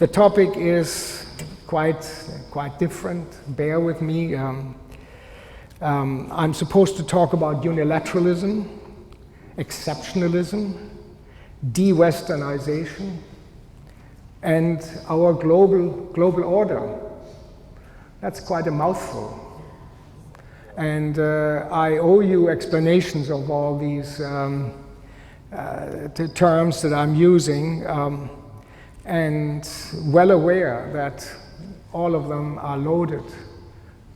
The topic is quite different. Bear with me. I'm supposed to talk about unilateralism, exceptionalism, de-Westernization, and our global order. That's quite a mouthful. And I owe you explanations of all these terms that I'm using, and well aware that all of them are loaded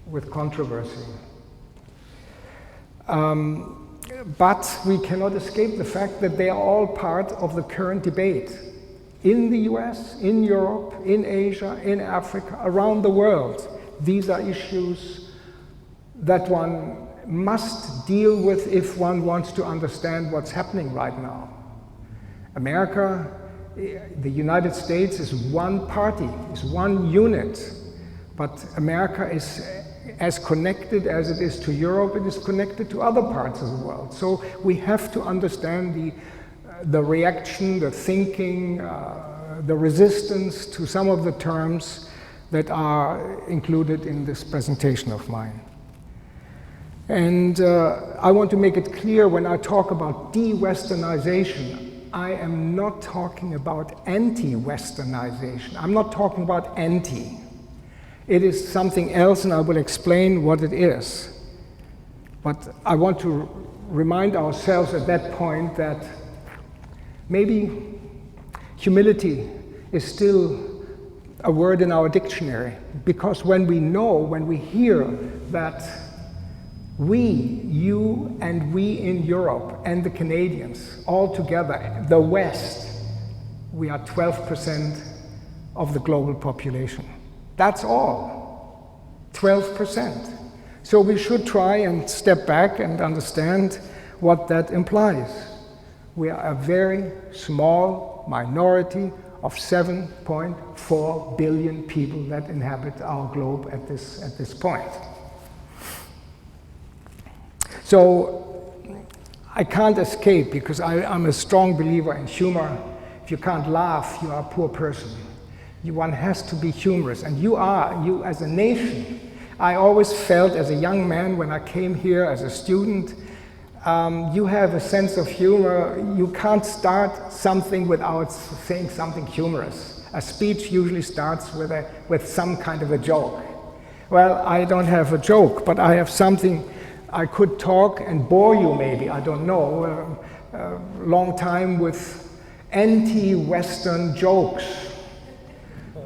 with controversy. But we cannot escape the fact that they are all part of the current debate in the US, in Europe, in Asia, in Africa, around the world. These are issues that one must deal with if one wants to understand what's happening right now. America, the United States is one party, is one unit, but America is as connected as it is to Europe, it is connected to other parts of the world. So we have to understand the reaction, the thinking, the resistance to some of the terms that are included in this presentation of mine. And I want to make it clear when I talk about de-Westernization, I am not talking about anti-Westernization. I'm not talking about anti. It is something else, and I will explain what it is. But I want to remind ourselves at that point that maybe humility is still a word in our dictionary, because when we hear that we, you and we in Europe and the Canadians, all together, the West, we are 12% of the global population. That's all, 12%. So we should try and step back and understand what that implies. We are a very small minority of 7.4 billion people that inhabit our globe at this point. So I can't escape, because I'm a strong believer in humor. If you can't laugh, you are a poor person. One has to be humorous, and you as a nation. I always felt as a young man when I came here as a student, you have a sense of humor. You can't start something without saying something humorous. A speech usually starts with some kind of a joke. Well, I don't have a joke, but I have something. I could talk and bore you maybe, I don't know, a long time with anti-Western jokes.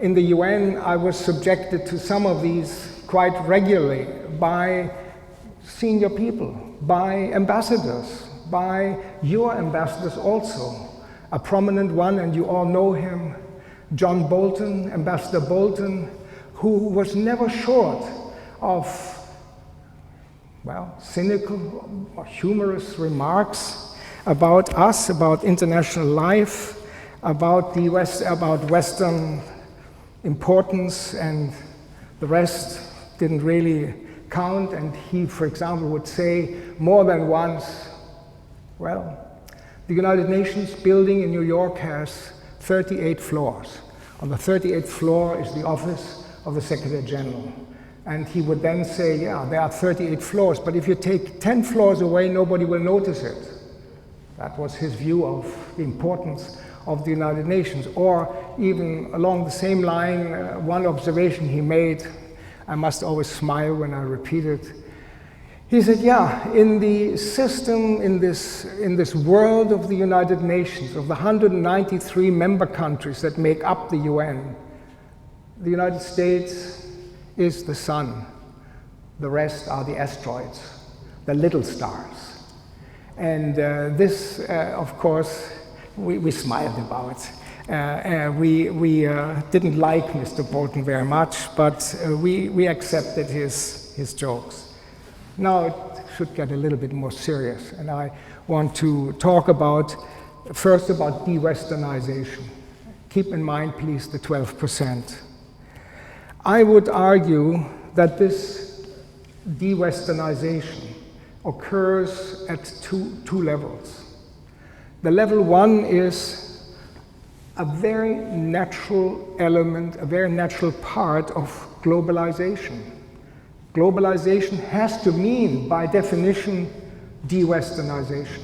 In the UN, I was subjected to some of these quite regularly by senior people, by ambassadors, by your ambassadors also. A prominent one, and you all know him, John Bolton, Ambassador Bolton, who was never short of cynical or humorous remarks about us, about international life, about Western importance, and the rest didn't really count. And he, for example, would say more than once, well, the United Nations building in New York has 38 floors. On the 38th floor is the office of the Secretary General. And he would then say, yeah, there are 38 floors, but if you take 10 floors away, nobody will notice it. That was his view of the importance of the United Nations. Or even along the same line, one observation he made, I must always smile when I repeat it. He said, yeah, in the system, in this world of the United Nations, of the 193 member countries that make up the UN, the United States is the sun. The rest are the asteroids, the little stars. And this, of course, we smiled about. We didn't like Mr. Bolton very much, but we accepted his jokes. Now it should get a little bit more serious, and I want to talk first about de-Westernization. Keep in mind, please, the 12%. I would argue that this de-Westernization occurs at two levels. The level one is a very natural element, a very natural part of globalization. Globalization has to mean, by definition, de-Westernization.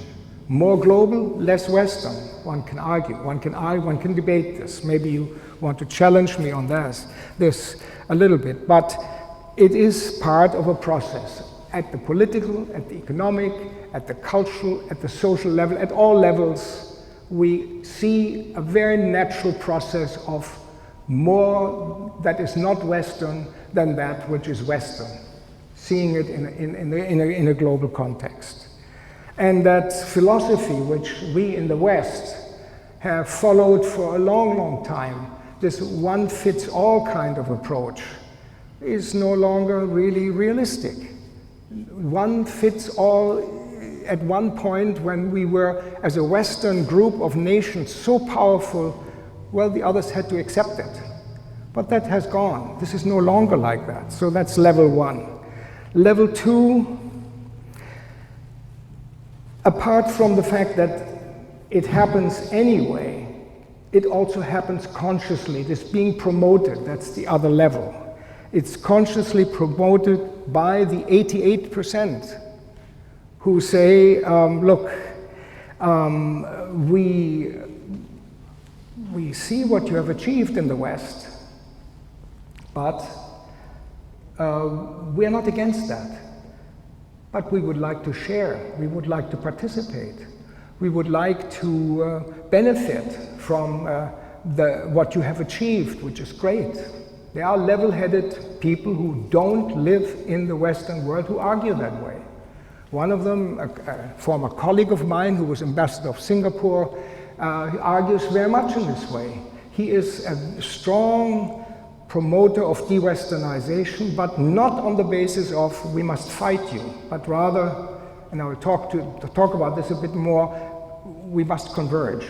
More global, less Western. One can argue, one can debate this. Maybe you want to challenge me on this a little bit, but it is part of a process at the political, at the economic, at the cultural, at the social level, at all levels. We see a very natural process of more that is not Western than that which is Western, seeing it in a global context. And that philosophy which we in the West have followed for a long, long time, this one-fits-all kind of approach, is no longer really realistic. One fits all. At one point when we were, as a Western group of nations, so powerful, well, the others had to accept it. But that has gone. This is no longer like that. So that's level one. Level two, apart from the fact that it happens anyway, it also happens consciously. It is being promoted. That's the other level. It's consciously promoted by the 88% who say, look, we see what you have achieved in the West, but we are not against that. But we would like to share, we would like to participate, we would like to benefit from what you have achieved, which is great. There are level-headed people who don't live in the Western world who argue that way. One of them, a former colleague of mine who was ambassador of Singapore, argues very much in this way. He is a strong promoter of de-Westernization, but not on the basis of we must fight you, but rather, and I will talk about this a bit more, we must converge.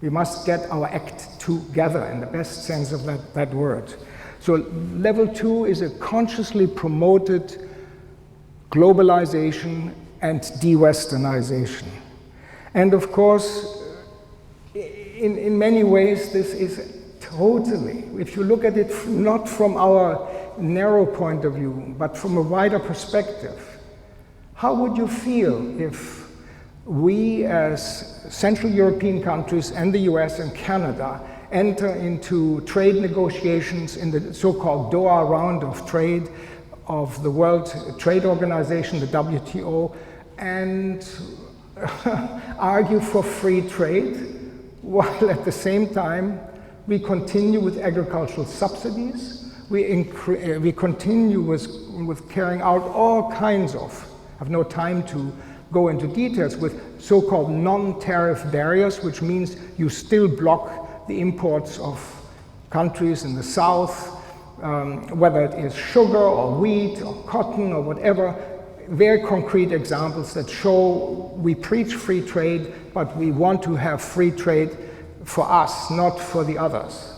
We must get our act together in the best sense of that word. So level two is a consciously promoted globalization and de-Westernization. And of course, in many ways, this is totally, if you look at it not from our narrow point of view, but from a wider perspective, how would you feel if we as Central European countries and the US and Canada enter into trade negotiations in the so-called Doha round of trade of the World Trade Organization, the WTO, and argue for free trade, while at the same time we continue with agricultural subsidies, we continue with carrying out all kinds of, I have no time to go into details, with so-called non-tariff barriers, which means you still block the imports of countries in the south, whether it is sugar or wheat or cotton or whatever, very concrete examples that show we preach free trade, but we want to have free trade for us, not for the others.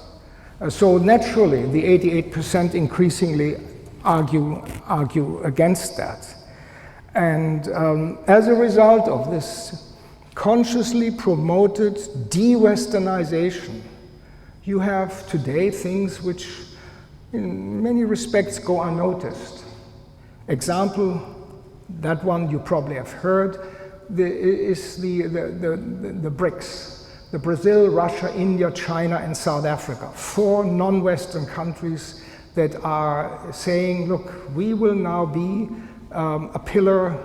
So naturally, the 88% increasingly argue against that. And as a result of this consciously promoted de-Westernization, you have today things which in many respects go unnoticed. Example, that one you probably have heard, is the BRICS, the Brazil, Russia, India, China, and South Africa. 4 non-Western countries that are saying, look, we will now be a pillar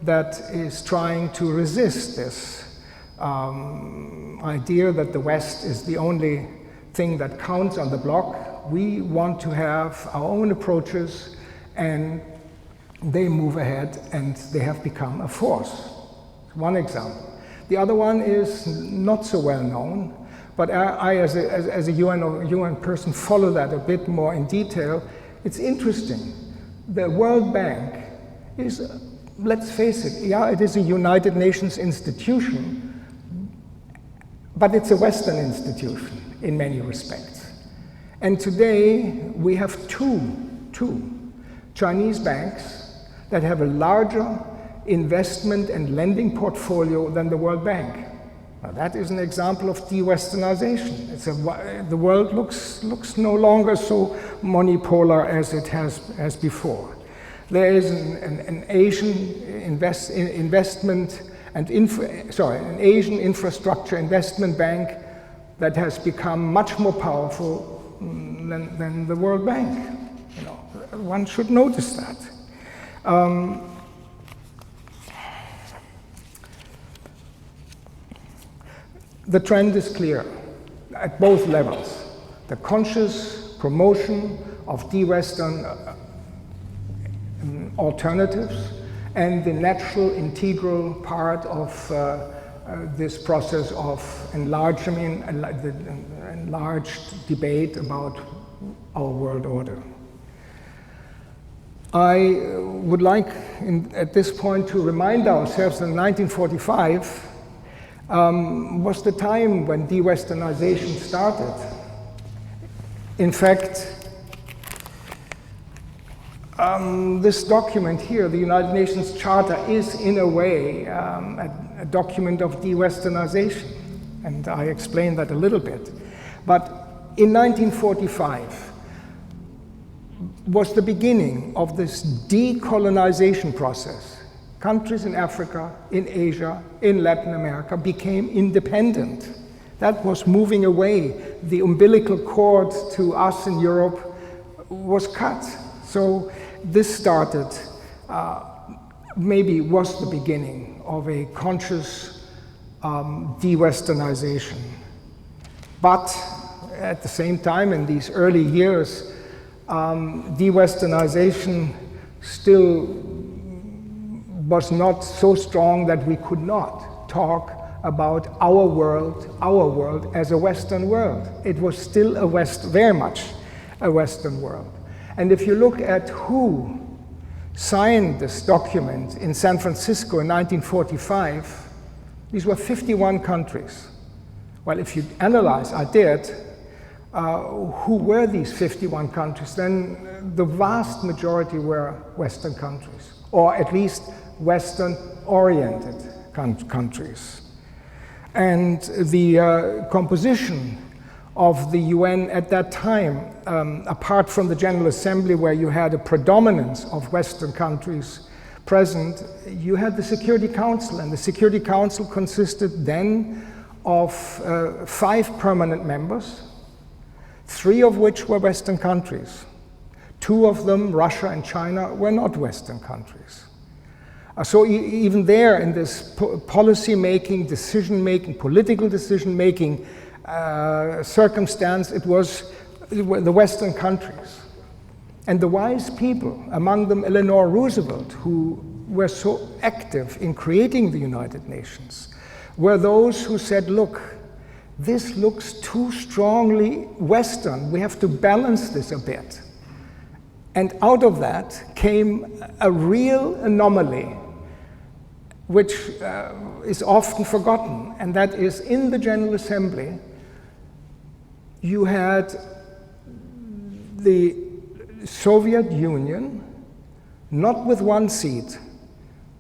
that is trying to resist this idea that the West is the only thing that counts on the block. We want to have our own approaches, and they move ahead, and they have become a force. One example. The other one is not so well known, but I as a UN person, follow that a bit more in detail. It's interesting. The World Bank is, let's face it, yeah, it is a United Nations institution, but it's a Western institution in many respects. And today we have two Chinese banks that have a larger investment and lending portfolio than the World Bank. Now that is an example of de-Westernization. The world looks no longer so monopolar as it has before. There is an Asian investment and an Asian infrastructure investment bank that has become much more powerful than the World Bank. You know, one should notice that. The trend is clear at both levels. The conscious promotion of de-Western alternatives and the natural integral part of this process of enlargement, the enlarged debate about our world order. I would like at this point to remind ourselves that 1945 was the time when de-Westernization started. In fact, this document here, the United Nations Charter, is in a way a document of de-Westernization, and I explained that a little bit. But in 1945 was the beginning of this decolonization process. Countries in Africa, in Asia, in Latin America became independent. That was moving away. The umbilical cord to us in Europe was cut. So this started, maybe was the beginning of a conscious de-Westernization. But at the same time, in these early years, de-Westernization still was not so strong that we could not talk about our world as a Western world. It was still very much a Western world. And if you look at who signed this document in San Francisco in 1945, these were 51 countries. Well, if you analyze, I did, who were these 51 countries, then the vast majority were Western countries, or at least Western-oriented countries. And the composition of the UN at that time, apart from the General Assembly where you had a predominance of Western countries present, you had the Security Council, and the Security Council consisted then of 5 permanent members, 3 of which were Western countries. 2 of them, Russia and China, were not Western countries. So even there in this policy-making, decision-making, political decision-making circumstance, it was the Western countries. And the wise people, among them Eleanor Roosevelt, who were so active in creating the United Nations, were those who said, look, this looks too strongly Western. We have to balance this a bit. And out of that came a real anomaly, which is often forgotten, and that is in the General Assembly, you had the Soviet Union, not with 1 seat,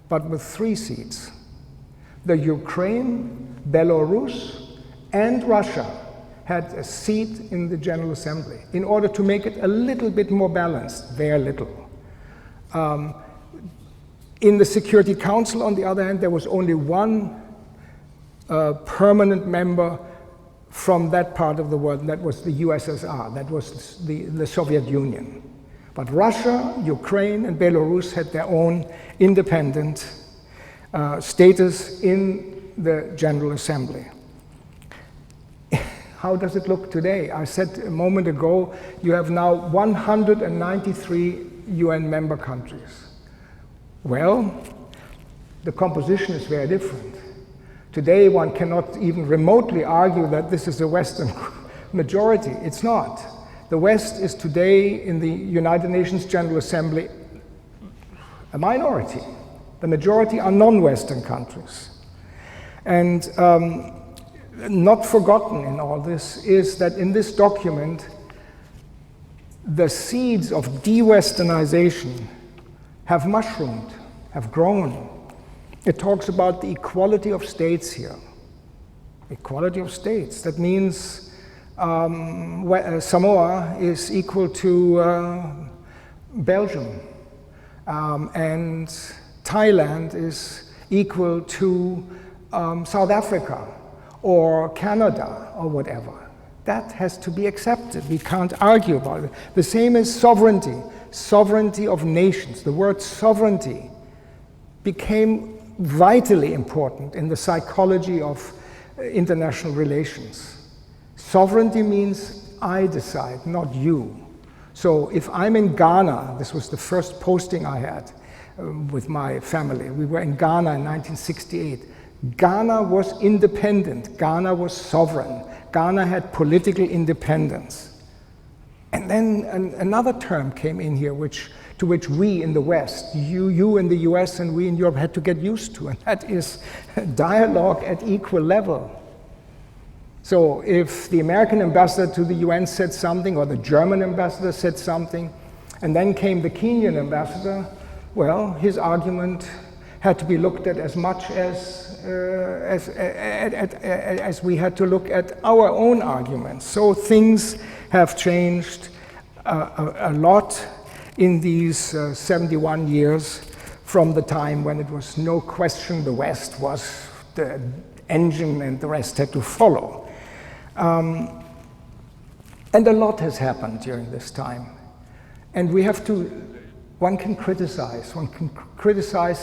but with 3 seats. The Ukraine, Belarus, and Russia had a seat in the General Assembly in order to make it a little bit more balanced, very little. In the Security Council, on the other hand, there was only 1 permanent member from that part of the world, and that was the USSR, that was the Soviet Union. But Russia, Ukraine, and Belarus had their own independent status in the General Assembly. How does it look today? I said a moment ago, you have now 193 UN member countries. Well, the composition is very different. Today, one cannot even remotely argue that this is a Western majority. It's not. The West is today in the United Nations General Assembly a minority. The majority are non-Western countries. And not forgotten in all this is that in this document, the seeds of de-Westernization have mushroomed, have grown. It talks about the equality of states here. equality of states. That means Samoa is equal to Belgium, and Thailand is equal to South Africa or Canada or whatever. That has to be accepted. We can't argue about it. The same as sovereignty, sovereignty of nations. The word sovereignty became vitally important in the psychology of international relations. Sovereignty means I decide, not you. So if I'm in Ghana, this was the first posting I had with my family. We were in Ghana in 1968. Ghana was independent. Ghana was sovereign. Ghana had political independence. And then another term came in here, to which we in the West, you in the US and we in Europe had to get used to, and that is dialogue at equal level. So if the American ambassador to the UN said something, or the German ambassador said something, and then came the Kenyan ambassador, well, his argument had to be looked at as much as we had to look at our own arguments. So things have changed a lot in these 71 years from the time when it was no question the West was the engine and the rest had to follow. And a lot has happened during this time. And we have to, one can criticize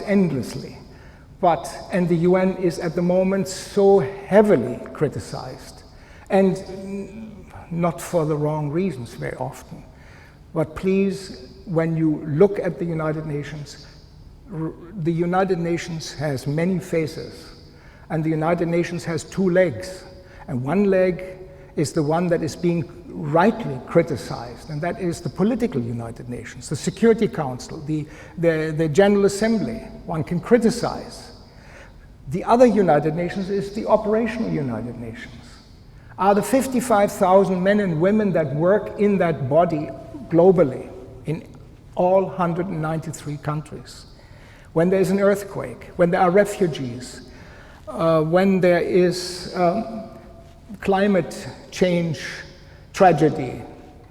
endlessly. And the UN is at the moment so heavily criticized, and not for the wrong reasons very often. But please, when you look at the United Nations has many faces, and the United Nations has two legs. And one leg is the one that is being rightly criticized, and that is the political United Nations, the Security Council, the General Assembly. One can criticize. The other United Nations is the operational United Nations. Are the 55,000 men and women that work in that body globally, in all 193 countries. When there is an earthquake, when there are refugees, when there is climate change tragedy,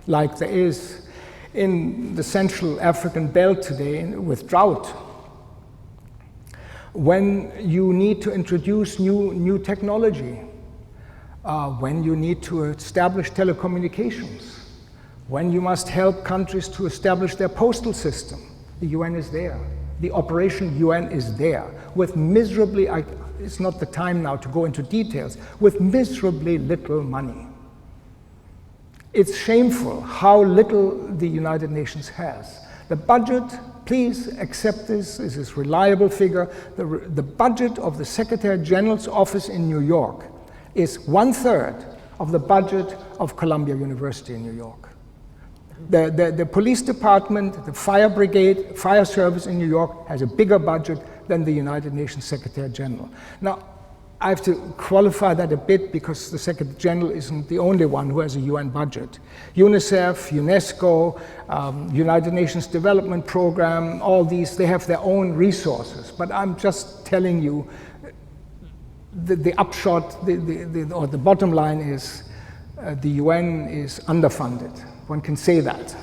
like there is in the Central African belt today with drought, when you need to introduce new technology, when you need to establish telecommunications, when you must help countries to establish their postal system, the UN is there. The Operation UN is there with miserably, it's not the time now to go into details, with miserably little money. It's shameful how little the United Nations has. The budget, please accept this is a reliable figure. The budget of the Secretary General's office in New York is 1/3 of the budget of Columbia University in New York. The police department, the fire brigade, fire service in New York has a bigger budget than the United Nations Secretary General. Now, I have to qualify that a bit because the Secretary General isn't the only one who has a UN budget. UNICEF, UNESCO, United Nations Development Program, all these, they have their own resources. But I'm just telling you, the upshot, or the bottom line is the UN is underfunded. One can say that.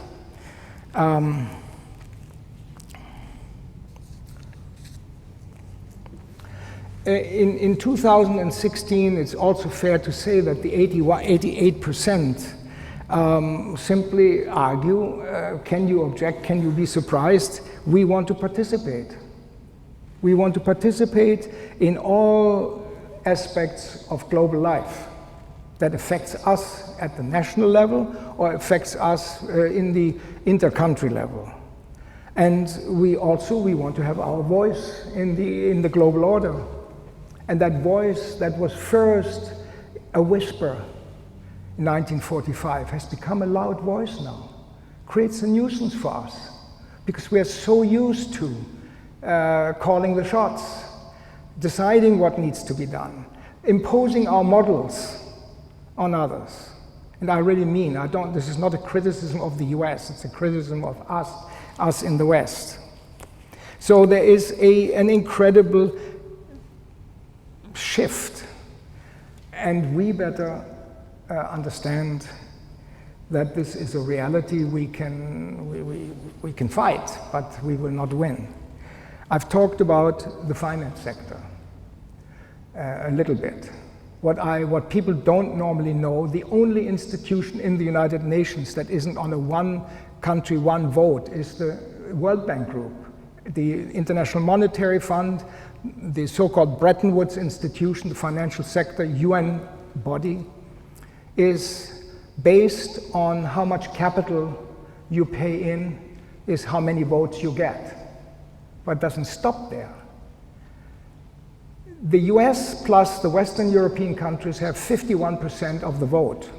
In 2016, it's also fair to say that the 88% simply argue, can you object, can you be surprised? We want to participate. We want to participate in all aspects of global life that affects us at the national level or affects us in the inter-country level. And we want to have our voice in the global order. And that voice that was first a whisper in 1945 has become a loud voice now. Creates a nuisance for us because we are so used to calling the shots, deciding what needs to be done, imposing our models on others. And I really mean, this is not a criticism of the US, it's a criticism of us in the West. So there is an incredible shift. And we better understand that this is a reality we can fight, but we will not win. I've talked about the finance sector a little bit. What people don't normally know, the only institution in the United Nations that isn't on a one country, one vote is the World Bank Group. The International Monetary Fund, the so-called Bretton Woods institution, the financial sector, UN body, is based on how much capital you pay in, is how many votes you get. But it doesn't stop there. The US plus the Western European countries have 51% of the vote.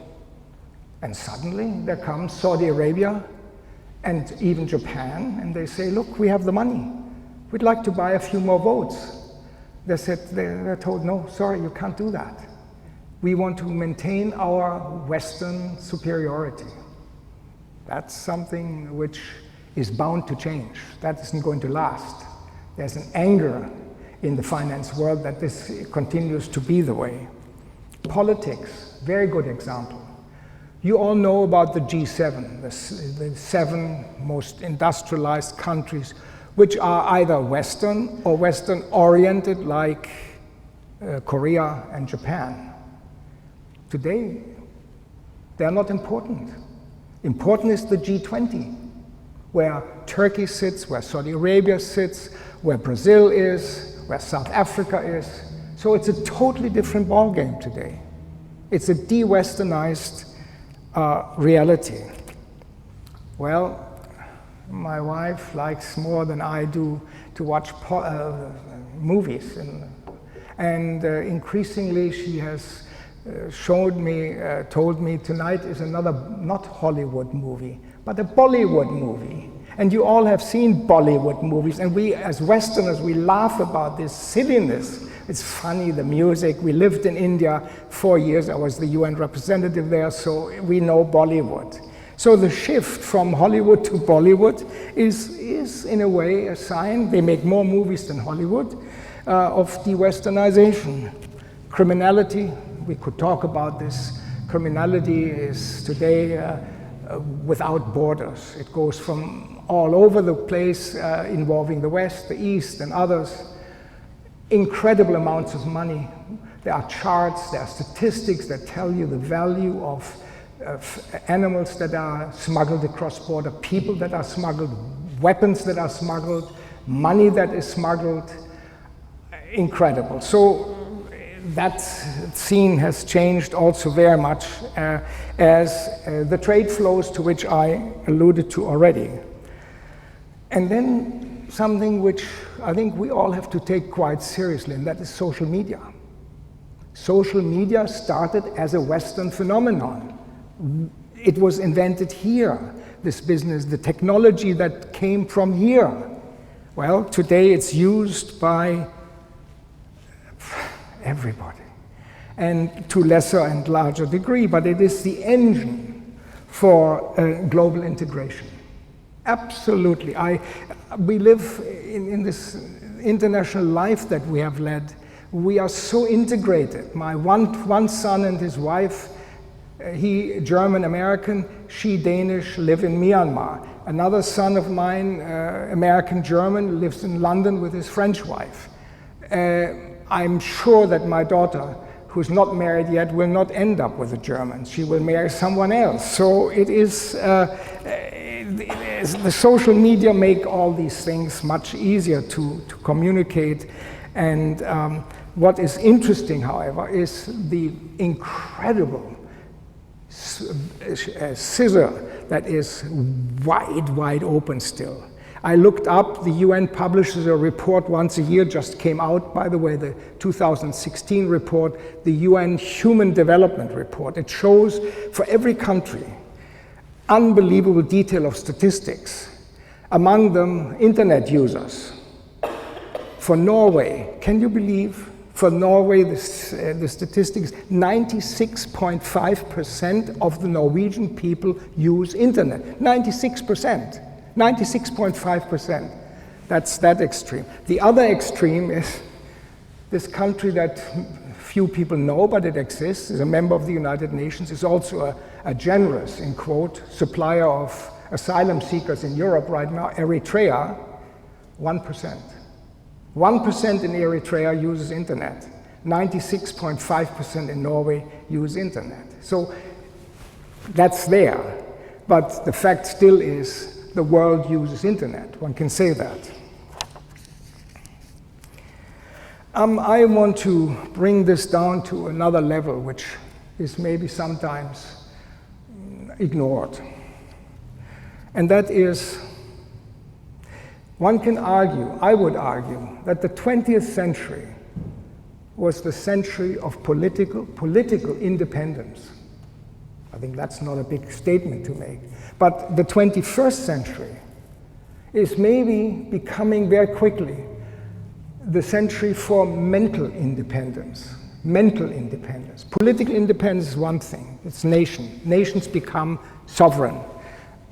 And suddenly there comes Saudi Arabia and even Japan, and they say, look, we have the money. We'd like to buy a few more votes. They're told, no, sorry, you can't do that. We want to maintain our Western superiority. That's something which is bound to change. That isn't going to last. There's an anger in the finance world that this continues to be the way. Politics, very good example. You all know about the G7, the 7 most industrialized countries, which are either Western or Western-oriented, like Korea and Japan. Today, they're not important. Important is the G20, where Turkey sits, where Saudi Arabia sits, where Brazil is, where South Africa is. So it's a totally different ballgame today. It's a de-Westernized reality. Well, my wife likes more than I do to watch movies, and increasingly she has told me tonight is another, not Hollywood movie, but a Bollywood movie. And you all have seen Bollywood movies, and we as Westerners, we laugh about this silliness. It's funny, the music. We lived in India 4 years. I was the UN representative there, so we know Bollywood. So the shift from Hollywood to Bollywood is in a way a sign, they make more movies than Hollywood, of de-Westernization. Criminality, we could talk about this. Criminality is today without borders. It goes from all over the place, involving the West, the East, and others. Incredible amounts of money. There are charts, there are statistics that tell you the value of animals that are smuggled across border, people that are smuggled, weapons that are smuggled, money that is smuggled. Incredible. So that scene has changed also very much as the trade flows to which I alluded to already. And then something which I think we all have to take quite seriously, and that is social media. Social media started as a Western phenomenon. It was invented here, this business, the technology that came from here. Well, today it's used by everybody, and to lesser and larger degree, but it is the engine for global integration. Absolutely. We live in this international life that we have led. We are so integrated. My one son and his wife, he German-American, she Danish, live in Myanmar. Another son of mine, American-German, lives in London with his French wife. I'm sure that my daughter, who's not married yet, will not end up with a German. She will marry someone else. So it is, the social media make all these things much easier to communicate. And what is interesting, however, is the incredible scissor that is wide open still. I looked up, the UN publishes a report once a year, just came out, by the way, the 2016 report, the UN Human Development Report. It shows for every country unbelievable detail of statistics. Among them, internet users. For Norway, can you believe? For Norway, the statistics, 96.5% of the Norwegian people use internet. 96%. 96.5%. That's that extreme. The other extreme is this country that few people know, but it exists, is a member of the United Nations, is also a generous, in quote, supplier of asylum seekers in Europe right now. Eritrea, 1%. 1% in Eritrea uses internet. 96.5% in Norway use internet. So that's there. But the fact still is the world uses internet. One can say that. I want to bring this down to another level, which is maybe sometimes ignored. And that is, one can argue, I would argue, that the 20th century was the century of political independence. I think that's not a big statement to make. But the 21st century is maybe becoming very quickly the century for mental independence. Mental independence. Political independence is one thing. It's nation. Nations become sovereign.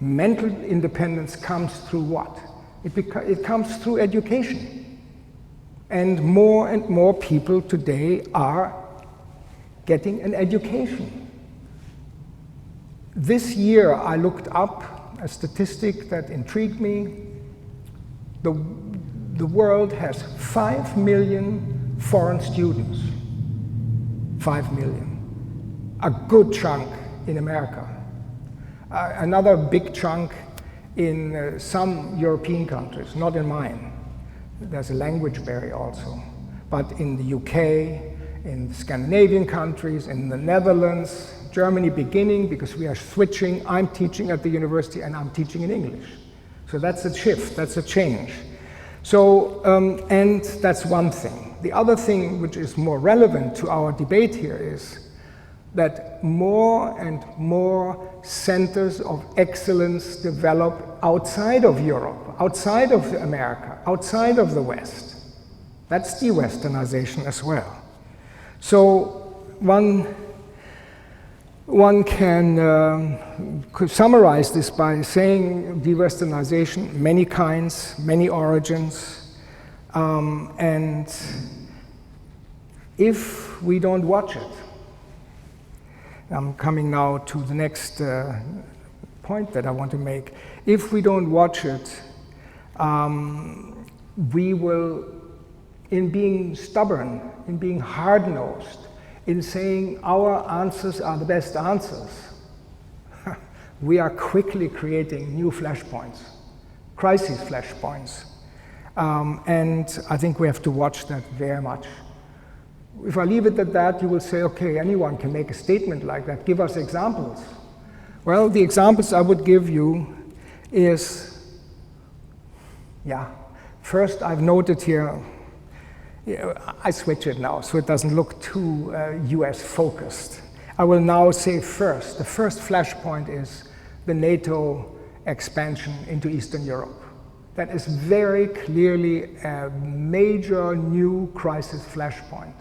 Mental independence comes through what? It comes through education. And more people today are getting an education. This year I looked up a statistic that intrigued me. The world has 5 million foreign students. 5 million. A good chunk in America. Another big chunk in some European countries, not in mine. There's a language barrier also. But in the UK, in the Scandinavian countries, in the Netherlands, Germany beginning, because we are switching. I'm teaching at the university and I'm teaching in English. So that's a shift, that's a change. So, and that's one thing. The other thing which is more relevant to our debate here is that more and more centers of excellence develop outside of Europe, outside of America, outside of the West. That's de-Westernization as well. So one can summarize this by saying de-Westernization, many kinds, many origins, and if we don't watch it, I'm coming now to the next point that I want to make. If we don't watch it, we will, in being stubborn, in being hard-nosed, in saying our answers are the best answers, we are quickly creating new flashpoints, crisis flashpoints. And I think we have to watch that very much. If I leave it at that, you will say, okay, anyone can make a statement like that. Give us examples. Well, the examples I would give you is, first I've noted here, I switch it now so it doesn't look too US focused. I will now say first, the first flashpoint is the NATO expansion into Eastern Europe. That is very clearly a major new crisis flashpoint.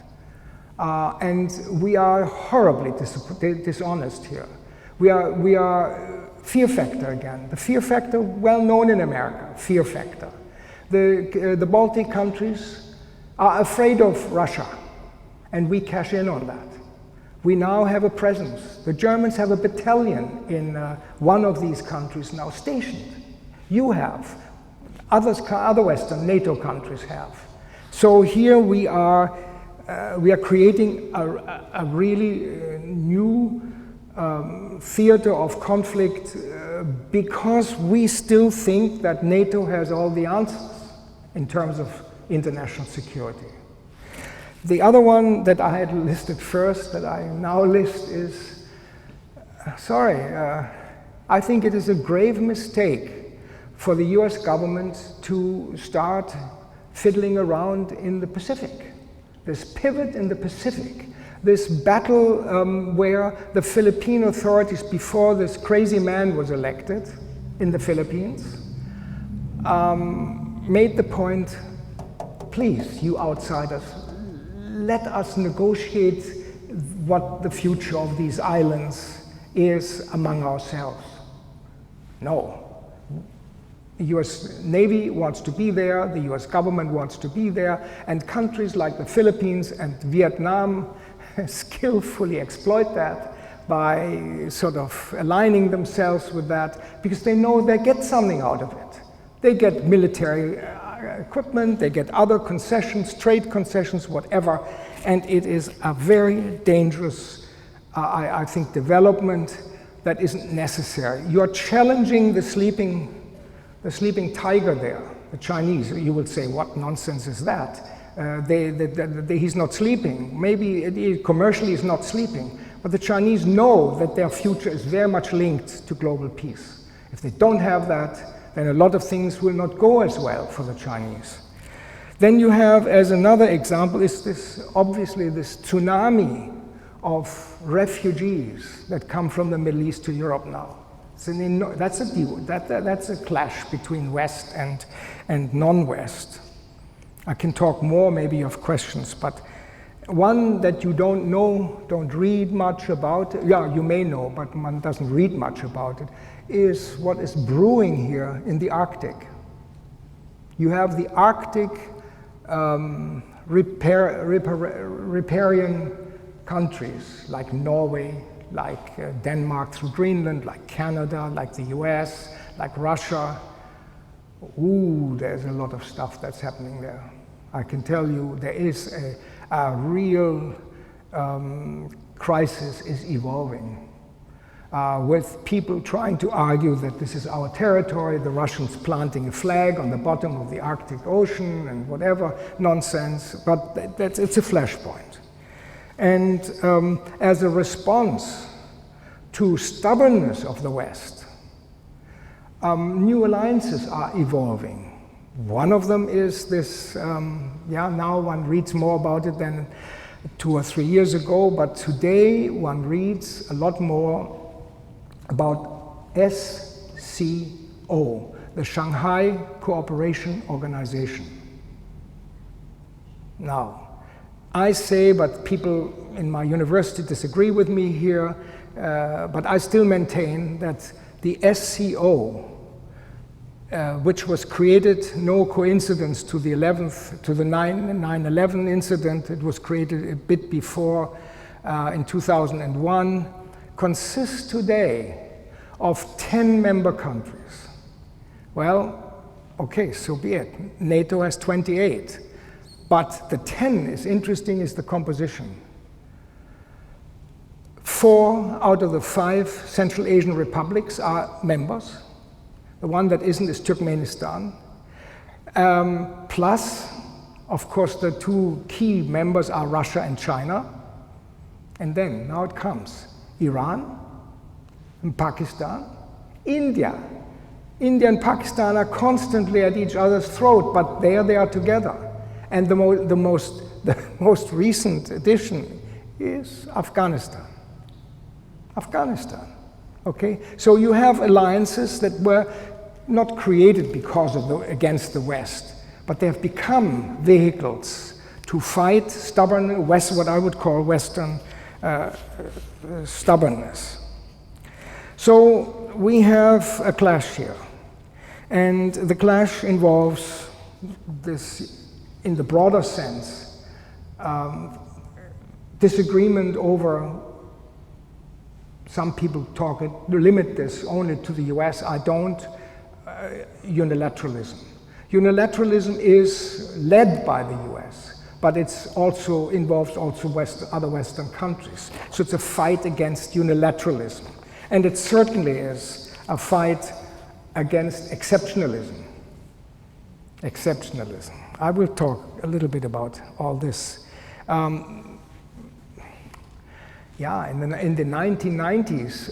And we are horribly dishonest here. We are fear factor again. The fear factor, well known in America, fear factor. The Baltic countries are afraid of Russia, and we cash in on that. We now have a presence. The Germans have a battalion in one of these countries now stationed. You have. Other Western NATO countries have. So here we are creating a really new theater of conflict because we still think that NATO has all the answers in terms of international security. The other one that I had listed first, that I now list is, I think it is a grave mistake for the US government to start fiddling around in the Pacific. This pivot in the Pacific, this battle where the Philippine authorities, before this crazy man was elected in the Philippines, made the point, please, you outsiders, let us negotiate what the future of these islands is among ourselves. No. The US Navy wants to be there, the US government wants to be there, and countries like the Philippines and Vietnam skillfully exploit that by sort of aligning themselves with that, because they know they get something out of it. They get military equipment, they get other concessions, trade concessions, whatever, and it is a very dangerous, I think, development that isn't necessary. You're challenging the sleeping tiger there, the Chinese. You will say, what nonsense is that? He's not sleeping. Maybe commercially he's not sleeping, but the Chinese know that their future is very much linked to global peace. If they don't have that, then a lot of things will not go as well for the Chinese. Then you have, as another example, is this, obviously, this tsunami of refugees that come from the Middle East to Europe now. That's a clash between West and non-West. I can talk more, maybe you have questions, but one that you don't know, don't read much about, yeah, you may know, but one doesn't read much about it, is what is brewing here in the Arctic. You have the Arctic riparian countries like Norway, like Denmark through Greenland, like Canada, like the US, like Russia. Ooh, there's a lot of stuff that's happening there. I can tell you there is a real crisis is evolving with people trying to argue that this is our territory, the Russians planting a flag on the bottom of the Arctic Ocean and whatever nonsense, but it's a flashpoint. And as a response to stubbornness of the West, new alliances are evolving. One of them is this, now one reads more about it than 2 or 3 years ago, but today one reads a lot more about SCO, the Shanghai Cooperation Organization. Now, I say, but people in my university disagree with me here, but I still maintain that the SCO, which was created, no coincidence to the 9/11 incident, it was created a bit before in 2001, consists today of 10 member countries. Well, okay, so be it. NATO has 28. But the 10 is interesting, is the composition. 4 out of the 5 Central Asian republics are members. The one that isn't is Turkmenistan. Plus, of course, the 2 key members are Russia and China. And then, now it comes, Iran and Pakistan, India. India and Pakistan are constantly at each other's throat, but there they are together. And the most recent addition is Afghanistan. Afghanistan, okay? So you have alliances that were not created because of against the West, but they have become vehicles to fight stubborn West, what I would call Western stubbornness. So we have a clash here, and the clash involves this, in the broader sense, disagreement over, some people limit this only to the US, I don't, unilateralism. Unilateralism is led by the US, but it's also involves also other Western countries. So it's a fight against unilateralism. And it certainly is a fight against exceptionalism. Exceptionalism. I will talk a little bit about all this. In the 1990s,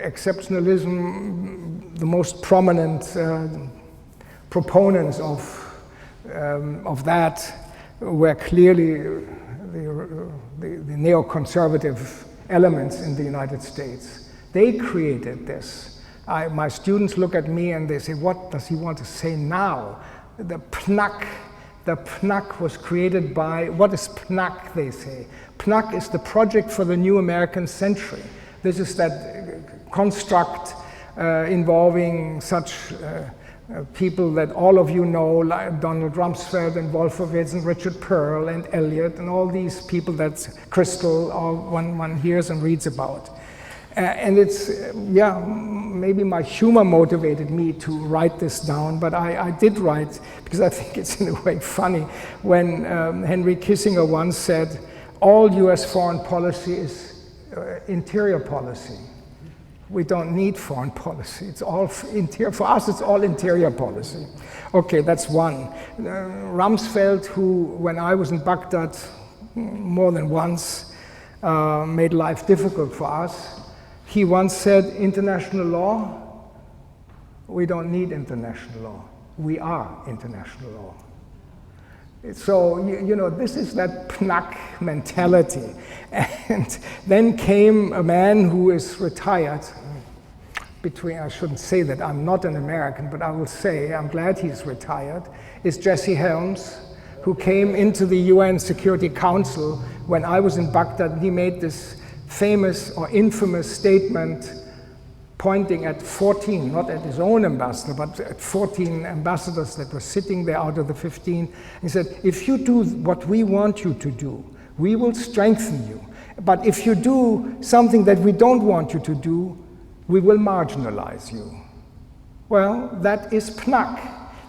exceptionalism, the most prominent proponents of that were clearly the neoconservative elements in the United States. They created this. My students look at me and they say, what does he want to say now? The PNUC was created by, what is PNUC, they say? PNUC is the Project for the New American Century. This is that construct involving such people that all of you know, like Donald Rumsfeld and Wolfowitz and Richard Pearl and Eliot and all these people that Crystal, one hears and reads about. And it's, yeah, maybe my humor motivated me to write this down, but I did write, because I think it's in a way funny, when Henry Kissinger once said, all US foreign policy is interior policy. We don't need foreign policy. It's all interior. For us, it's all interior policy. Okay, that's one. Rumsfeld, who, when I was in Baghdad more than once, made life difficult for us, he once said, international law, we don't need international law. We are international law. So, you know, this is that Sponeck mentality. And then came a man who is retired. I shouldn't say that, I'm not an American, but I will say, I'm glad he's retired, is Jesse Helms, who came into the UN Security Council when I was in Baghdad. He made this famous or infamous statement pointing at 14, not at his own ambassador, but at 14 ambassadors that were sitting there out of the 15. He said, if you do what we want you to do, we will strengthen you. But if you do something that we don't want you to do, we will marginalize you. Well, that is Sponeck.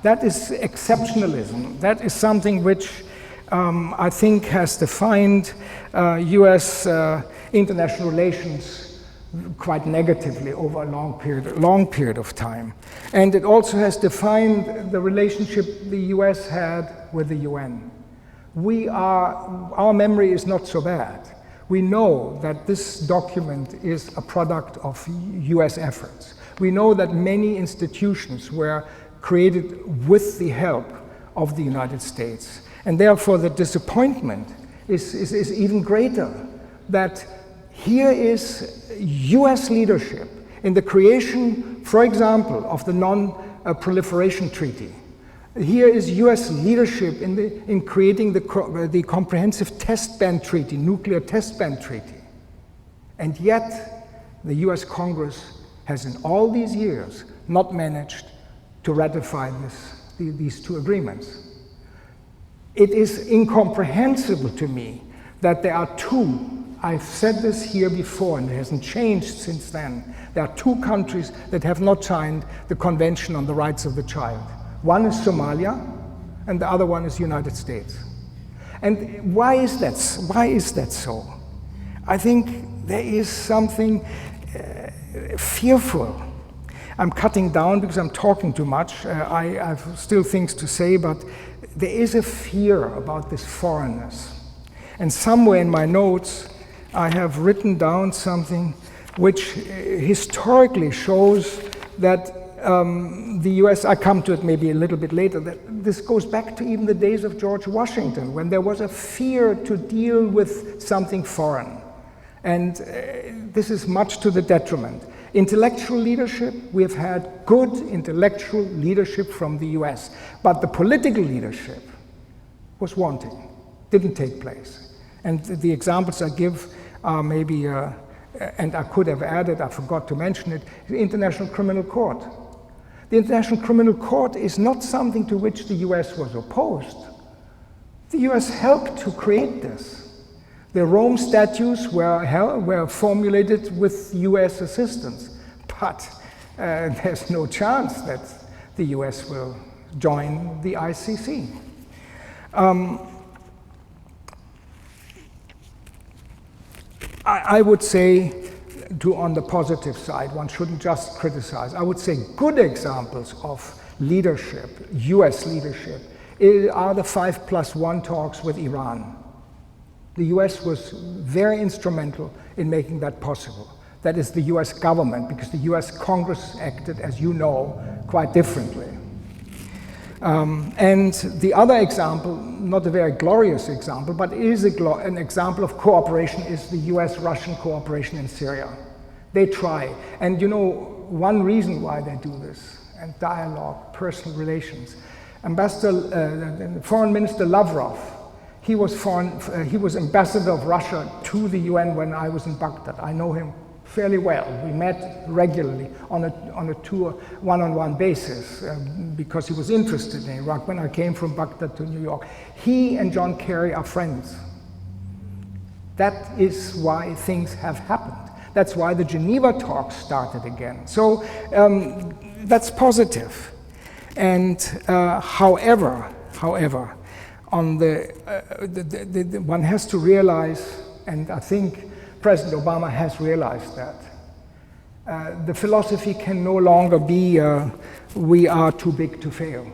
That is exceptionalism. That is something which I think has defined US international relations quite negatively over a long period of time. And it also has defined the relationship the US had with the UN. Our memory is not so bad. We know that this document is a product of US efforts. We know that many institutions were created with the help of the United States. And therefore the disappointment is even greater that here is US leadership in the creation, for example, of the Non-Proliferation Treaty. Here is US leadership in creating the Comprehensive Test Ban Treaty, Nuclear Test Ban Treaty. And yet, the US Congress has in all these years not managed to ratify these two agreements. It is incomprehensible to me that there are two, I've said this here before and it hasn't changed since then, there are two countries that have not signed the Convention on the Rights of the Child. One is Somalia, and the other one is the United States. And why is that so? I think there is something fearful. I'm cutting down because I'm talking too much. I have still things to say, but there is a fear about this foreignness. And somewhere in my notes, I have written down something which historically shows that the US, I come to it maybe a little bit later, that this goes back to even the days of George Washington, when there was a fear to deal with something foreign. And this is much to the detriment. Intellectual leadership, we have had good intellectual leadership from the US, but the political leadership was wanting, didn't take place. And the examples I give are maybe, and I could have added, I forgot to mention it, the International Criminal Court. The International Criminal Court is not something to which the US was opposed. The US helped to create this. The Rome Statutes were formulated with US assistance, but there's no chance that the US will join the ICC. I would say, on the positive side, one shouldn't just criticize. I would say good examples of leadership, US leadership, are the 5+1 talks with Iran. The US was very instrumental in making that possible. That is the US government, because the US Congress acted, as you know, quite differently. And the other example, not a very glorious example, but is an example of cooperation, is the US-Russian cooperation in Syria. They try. And you know, one reason why they do this, and dialogue, personal relations. Foreign Minister Lavrov, he was ambassador of Russia to the UN when I was in Baghdad. I know him fairly well. We met regularly on a tour, one-on-one basis, because he was interested in Iraq when I came from Baghdad to New York. He and John Kerry are friends. That is why things have happened. That's why the Geneva talks started again. So that's positive. And however, on one has to realize, and I think President Obama has realized that, the philosophy can no longer be we are too big to fail.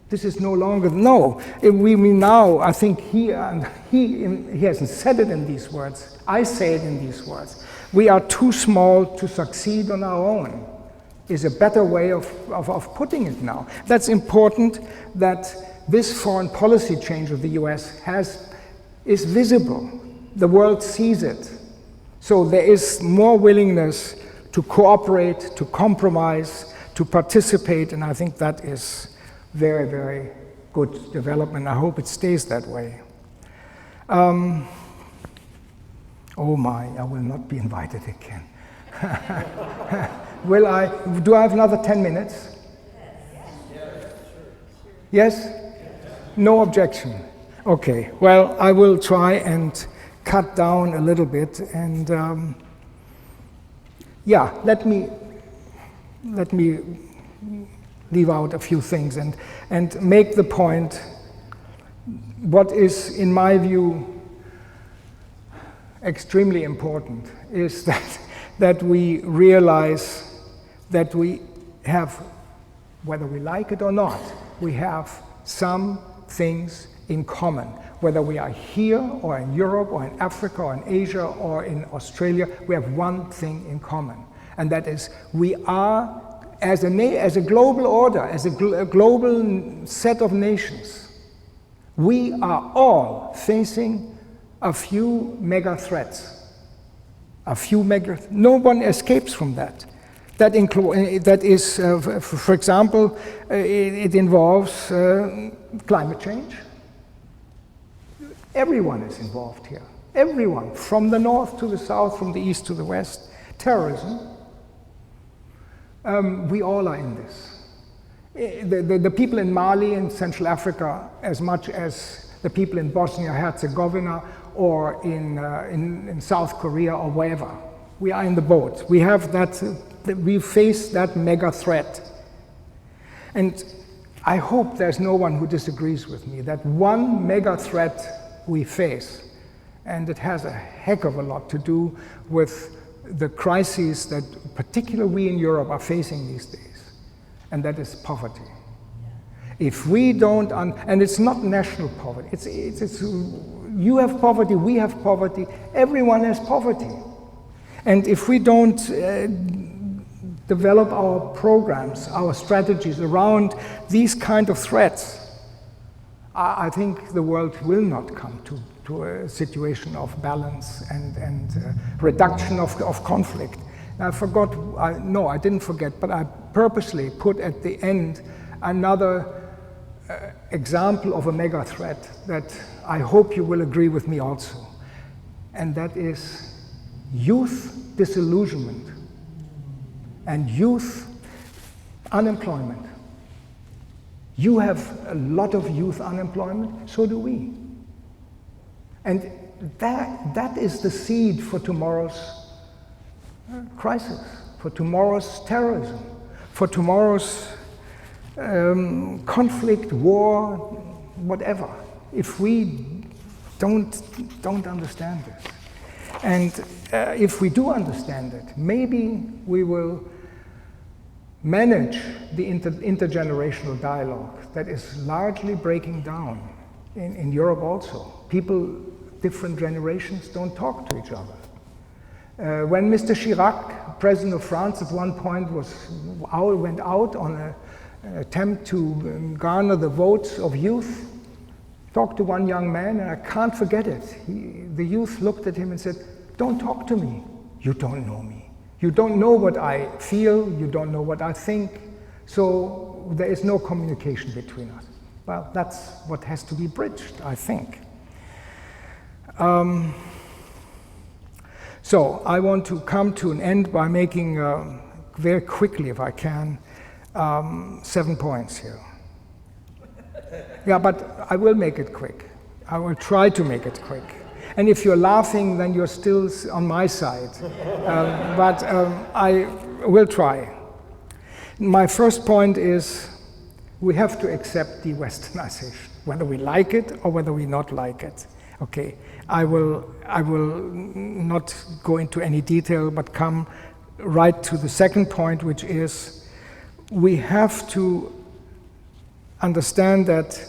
This is no longer, no. We now, I think he hasn't said it in these words. I say it in these words. We are too small to succeed on our own, is a better way of putting it now. That's important that this foreign policy change of the US is visible. The world sees it. So there is more willingness to cooperate, to compromise, to participate, and I think that is very, very good development. I hope it stays that way. Oh my, I will not be invited again. Do I have another 10 minutes? Yes? No objection. Okay, well, I will try and cut down a little bit, and yeah, let me leave out a few things and make the point. What is, in my view, extremely important is that we realize that we have, whether we like it or not, we have some things in common. Whether we are here or in Europe or in Africa or in Asia or in Australia, we have one thing in common. And that is we are, as a global order, as a global set of nations, we are all facing a few mega threats. No one escapes from that. That is, for example, it involves climate change. Everyone is involved here. Everyone, from the north to the south, from the east to the west. Terrorism. We all are in this. The people in Mali and Central Africa, as much as the people in Bosnia-Herzegovina or in South Korea or wherever. We are in the boat. We have we face that mega threat. And I hope there's no one who disagrees with me that one mega threat we face, and it has a heck of a lot to do with the crises that particularly we in Europe are facing these days, and that is poverty. If we don't, and it's not national poverty, it's you have poverty, we have poverty, everyone has poverty. And if we don't develop our programs, our strategies around these kind of threats, I think the world will not come to a situation of balance and reduction of conflict. I forgot, no, I didn't forget, but I purposely put at the end another example of a mega threat that I hope you will agree with me also. And that is youth disillusionment and youth unemployment. You have a lot of youth unemployment, so do we. And that is the seed for tomorrow's crisis, for tomorrow's terrorism, for tomorrow's conflict, war, whatever, if we don't understand this. And if we do understand it, maybe we will manage the intergenerational dialogue that is largely breaking down in Europe also. People, different generations, don't talk to each other. When Mr. Chirac, president of France, at one point went out on an attempt to garner the votes of youth, talked to one young man, and I can't forget it. The youth looked at him and said, "Don't talk to me. You don't know me. You don't know what I feel. You don't know what I think. So there is no communication between us." Well, that's what has to be bridged, I think. So I want to come to an end by making, very quickly if I can, 7 points here. Yeah, but I will make it quick. I will try to make it quick. And if you're laughing, then you're still on my side. But I will try. My first point is we have to accept de-Westernization, whether we like it or whether we not like it. Okay, I will not go into any detail, but come right to the second point, which is we have to understand that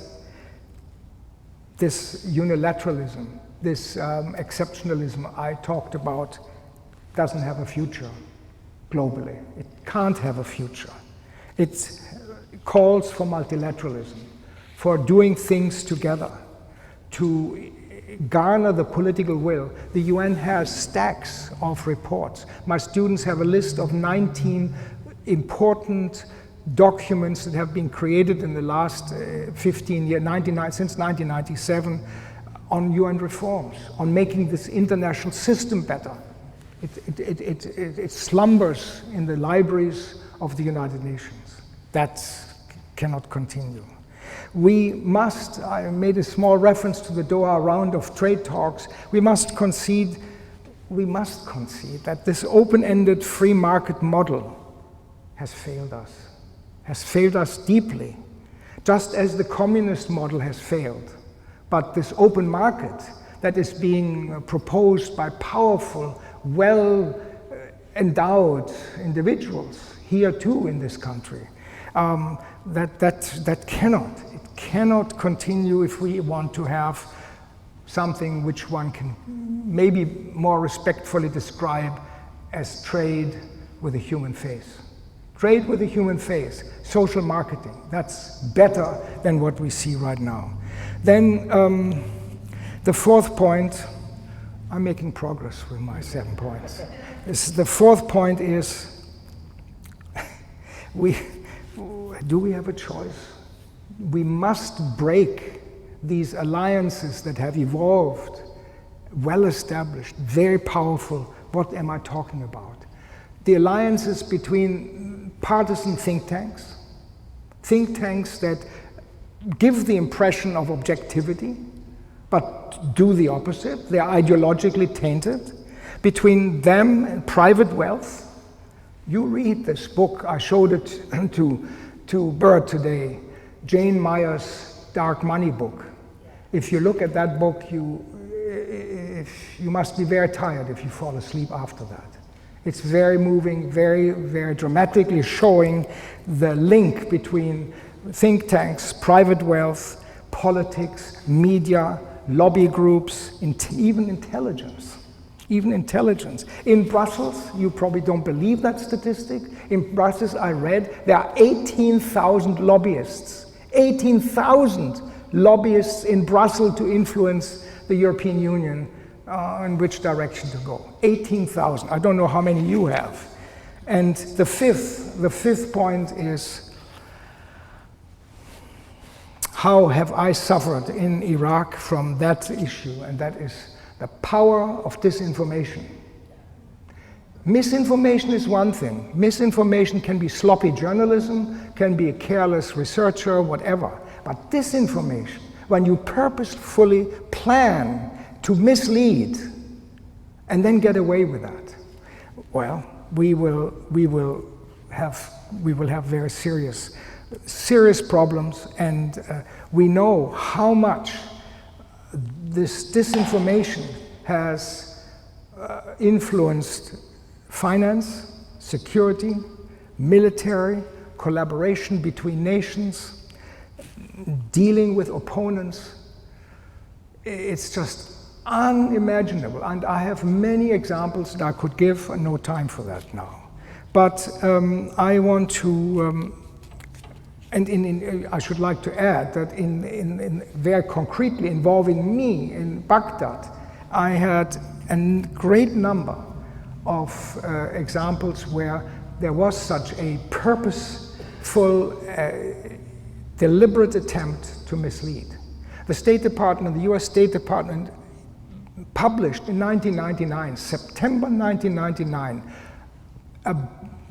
this unilateralism, this exceptionalism I talked about, doesn't have a future globally. It can't have a future. It calls for multilateralism, for doing things together, to garner the political will. The UN has stacks of reports. My students have a list of 19 important documents that have been created in the last 15 years, since 1997, on UN reforms, on making this international system better. It slumbers in the libraries of the United Nations. That cannot continue. We must, I made a small reference to the Doha round of trade talks, we must concede that this open-ended free market model has failed us deeply, just as the communist model has failed. But this open market that is being proposed by powerful, well-endowed individuals here too in this country, that cannot continue if we want to have something which one can maybe more respectfully describe as trade with a human face. Trade with a human face, social marketing, that's better than what we see right now. Then the fourth point, I'm making progress with my 7 points. The fourth point is, do we have a choice? We must break these alliances that have evolved, well-established, very powerful. What am I talking about? The alliances between partisan think tanks that give the impression of objectivity, but do the opposite. They are ideologically tainted. Between them and private wealth. You read this book, I showed it to Bert today, Jane Mayer's Dark Money book. If you look at that book, you must be very tired if you fall asleep after that. It's very moving, very, very dramatically showing the link between think tanks, private wealth, politics, media, lobby groups, even intelligence. Even intelligence. In Brussels, you probably don't believe that statistic. In Brussels, I read, there are 18,000 lobbyists. 18,000 lobbyists in Brussels to influence the European Union in which direction to go. 18,000. I don't know how many you have. And the fifth point is, how have I suffered in Iraq from that issue? And that is the power of disinformation. Misinformation is one thing. Misinformation can be sloppy journalism, can be a careless researcher, whatever. But disinformation, when you purposefully plan to mislead and then get away with that, well, we will have very serious problems, and we know how much this disinformation has influenced finance, security, military, collaboration between nations, dealing with opponents. It's just unimaginable, and I have many examples that I could give, and no time for that now. But I want to, I should like to add that in very concretely involving me in Baghdad, I had a great number of examples where there was such a purposeful, deliberate attempt to mislead. The State Department, the US State Department, published in 1999, September 1999, a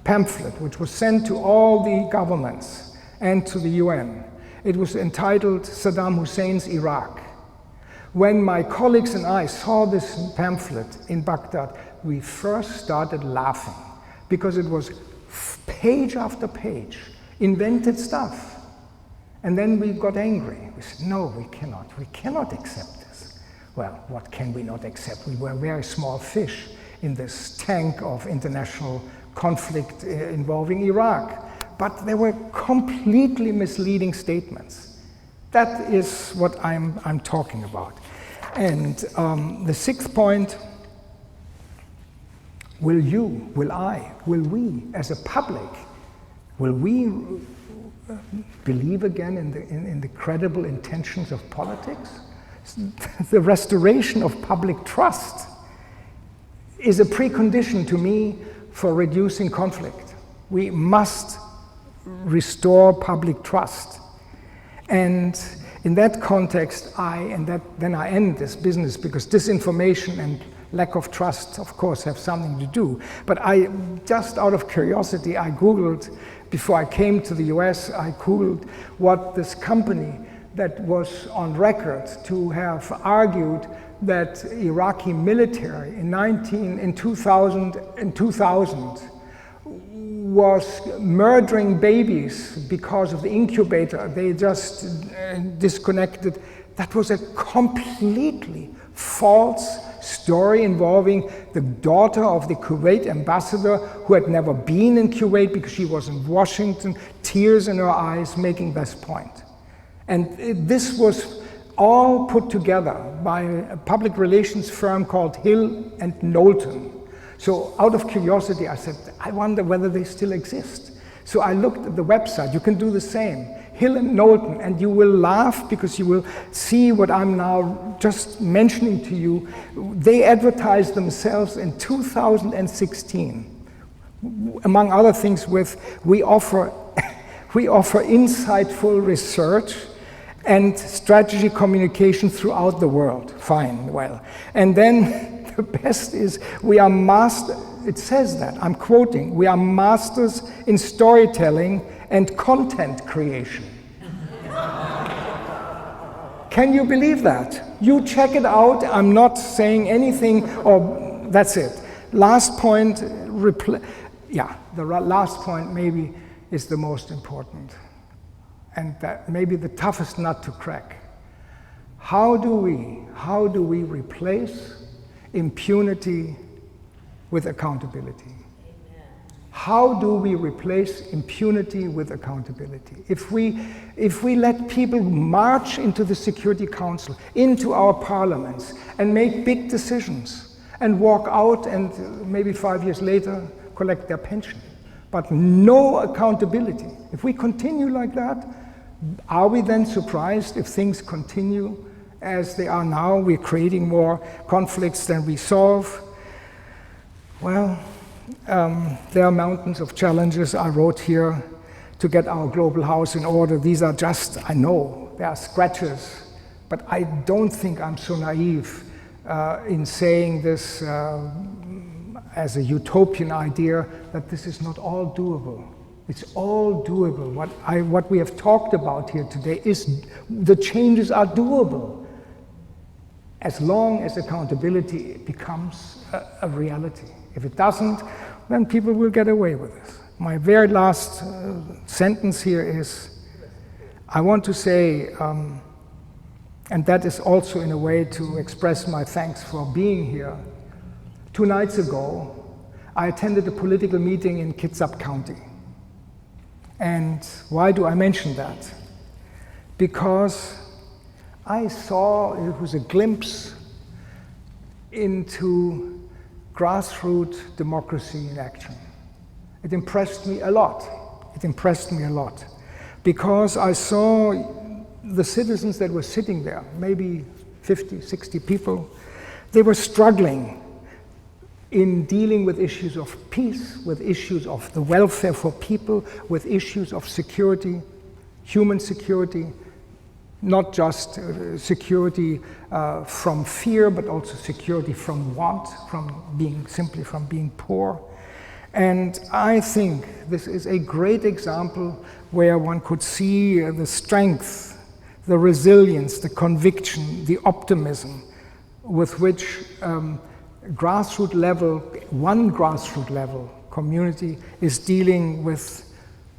pamphlet which was sent to all the governments and to the UN. It was entitled Saddam Hussein's Iraq. When my colleagues and I saw this pamphlet in Baghdad, we first started laughing because it was page after page, invented stuff. And then we got angry. We said, no, we cannot accept this. Well, what can we not accept? We were very small fish in this tank of international conflict involving Iraq. But they were completely misleading statements. That is what I'm talking about. And the sixth point, will you, will I, will we, as a public, will we believe again in the credible intentions of politics? The restoration of public trust is a precondition to me for reducing conflict. We must restore public trust. And in that context, then I end this business, because disinformation and lack of trust, of course, have something to do. But just out of curiosity, I Googled, before I came to the US, I Googled what this company that was on record to have argued that Iraqi military in 2000 was murdering babies because of the incubator. They just disconnected. That was a completely false story involving the daughter of the Kuwait ambassador, who had never been in Kuwait because she was in Washington, tears in her eyes, making this point. And this was all put together by a public relations firm called Hill and Knowlton. So out of curiosity, I said, I wonder whether they still exist. So I looked at the website. You can do the same. Hill and Knowlton, and you will laugh because you will see what I'm now just mentioning to you. They advertised themselves in 2016, among other things, with we offer insightful research and strategy communication throughout the world. Fine, well. And then the best is we are it says that, I'm quoting, we are masters in storytelling and content creation. Can you believe that? You check it out. I'm not saying anything, or that's it. Last point, the last point maybe is the most important, and that maybe the toughest nut to crack. How do we replace impunity with accountability? How do we replace impunity with accountability? If we let people march into the Security Council, into our parliaments, and make big decisions, and walk out and maybe 5 years later collect their pension, but no accountability. If we continue like that, are we then surprised if things continue as they are now? We're creating more conflicts than we solve. Well, there are mountains of challenges I wrote here to get our global house in order. These are just, I know, they are scratches, but I don't think I'm so naive in saying this as a utopian idea that this is not all doable. It's all doable. What we have talked about here today is the changes are doable as long as accountability becomes a reality. If it doesn't, then people will get away with this. My very last sentence here is, I want to say, and that is also in a way to express my thanks for being here. 2 nights ago, I attended a political meeting in Kitsap County. And why do I mention that? Because I saw, it was a glimpse into grassroots democracy in action. It impressed me a lot. It impressed me a lot. Because I saw the citizens that were sitting there, maybe 50, 60 people, they were struggling in dealing with issues of peace, with issues of the welfare for people, with issues of security, human security, not just security from fear, but also security from want, simply from being poor. And I think this is a great example where one could see the strength, the resilience, the conviction, the optimism with which grassroots level community is dealing with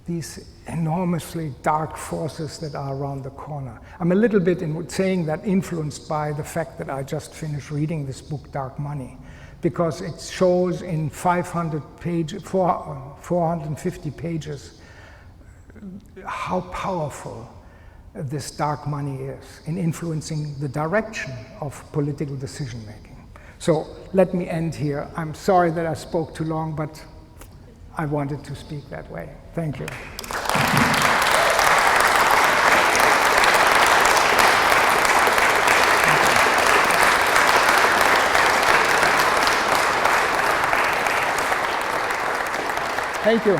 these enormously dark forces that are around the corner. I'm a little bit, in saying that, influenced by the fact that I just finished reading this book, Dark Money, because it shows in 450 pages how powerful this dark money is in influencing the direction of political decision making. So let me end here. I'm sorry that I spoke too long, but I wanted to speak that way. Thank you. Thank you.